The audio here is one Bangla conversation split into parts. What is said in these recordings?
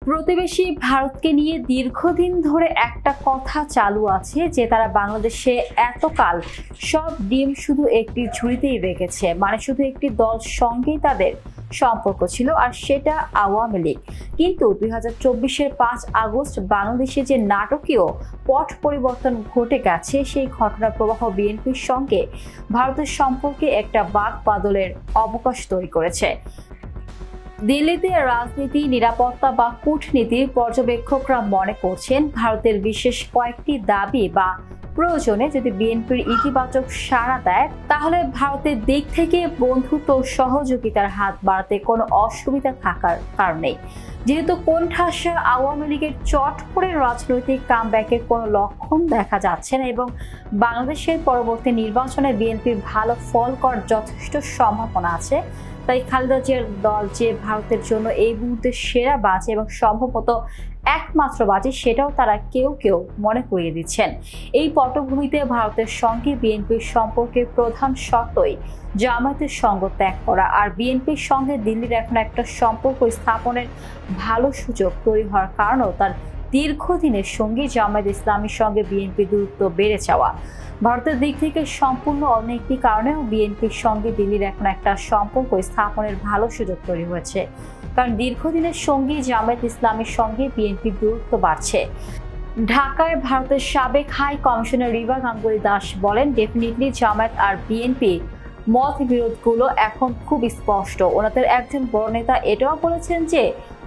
প্রতিবেশী ভারতকে নিয়ে দীর্ঘদিন ধরে একটা কথা চালু আছে যে তারা বাংলাদেশে এতকাল সব ডিম শুধু একটি ঝুড়িতেই রেখেছে, মানে শুধু একটি দল সঙ্গেই তাদের সম্পর্ক ছিল, আর সেটা আওয়ামী লীগ। কিন্তু 2024-এর 5 আগস্ট বাংলাদেশে যে নাটকীয় পট পরিবর্তন ঘটে গেছে, সেই ঘটনার প্রবাহ বিএনপির সঙ্গে ভারতের সম্পর্কে একটা বাক বাদলের অবকাশ তৈরি করেছে। দিল্লিতে রাজনীতি, নিরাপত্তা বা কূটনীতির পর্যবেক্ষকরা মনে করছেন ভারতের বিশেষ কয়েকটি দাবি বা প্রয়োজনে যদি বিএনপির ইতিবাচক সাড়া দেয়, তাহলে ভারতের দিক থেকে বন্ধুত্ব ও সহযোগিতার হাত বাড়াতে কোনো অসুবিধা থাকার কারণ নেই। যেহেতু কোণঠাসা আওয়ামী লীগের চট করে রাজনৈতিক কামব্যাকের কোনো লক্ষণ দেখা যাচ্ছে না এবং বাংলাদেশের পরবর্তী নির্বাচনে বিএনপির ভালো ফল করার যথেষ্ট সম্ভাবনা আছে, তাই খালেদা জিয়ার দল যে ভারতের জন্য এই মুহূর্তে সেরা বাজি এবং সম্ভবত একমাত্র বাজি, সেটাও তারা কেউ কেউ মনে করিয়ে দিচ্ছেন। এই পটভূমিতে ভারতের সঙ্গে বিএনপির সম্পর্কের প্রধান শর্তই জামায়াতের সঙ্গ ত্যাগ করা, আর বিএনপির সঙ্গে দিল্লির এখন একটা সম্পর্ক স্থাপনের ভালো সুযোগ তৈরি হওয়ার কারণেও তার দীর্ঘদিনের সঙ্গী জামায়াত ইসলামীর সঙ্গে বিএনপির দূরত্ব বেড়ে যাওয়া। ভারতের দিক থেকে সম্পূর্ণ অন্য একটি কারণেও বিএনপির সঙ্গে দিল্লির এখন একটা সম্পর্ক স্থাপনের ভালো সুযোগ তৈরি হয়েছে, কারণ দীর্ঘদিনের সঙ্গী জামায়াত ইসলামীর সঙ্গে বিএনপির দূরত্ব বাড়ছে। ঢাকায় ভারতের সাবেক হাই কমিশনার রিবা গাঙ্গুলি দাস বলেন, ডেফিনেটলি জামায়াত আর বিএনপি মতবিরোধগুলো এখন খুব স্পষ্ট। ওনাদের একজন বড় নেতা এটাও বলেছেন যে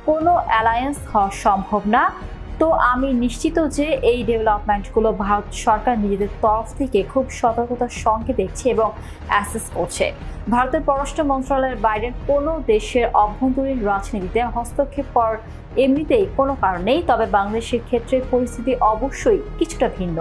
কোনো অ্যালায়েন্স হওয়া সম্ভব না। তো আমি নিশ্চিত যে এই ডেভেলপমেন্টগুলো ভারত সরকার নিজেদের তরফ থেকে খুব সতর্কতার সঙ্গে দেখছে এবং অ্যাসেস করছে। ভারতের পররাষ্ট্র মন্ত্রণালয়ের বাইরের কোনো দেশের অভ্যন্তরীণ রাজনীতিতে হস্তক্ষেপ করার এমনিতেই কোনো কারণ নেই, তবে বাংলাদেশের ক্ষেত্রে পরিস্থিতি অবশ্যই কিছুটা ভিন্ন।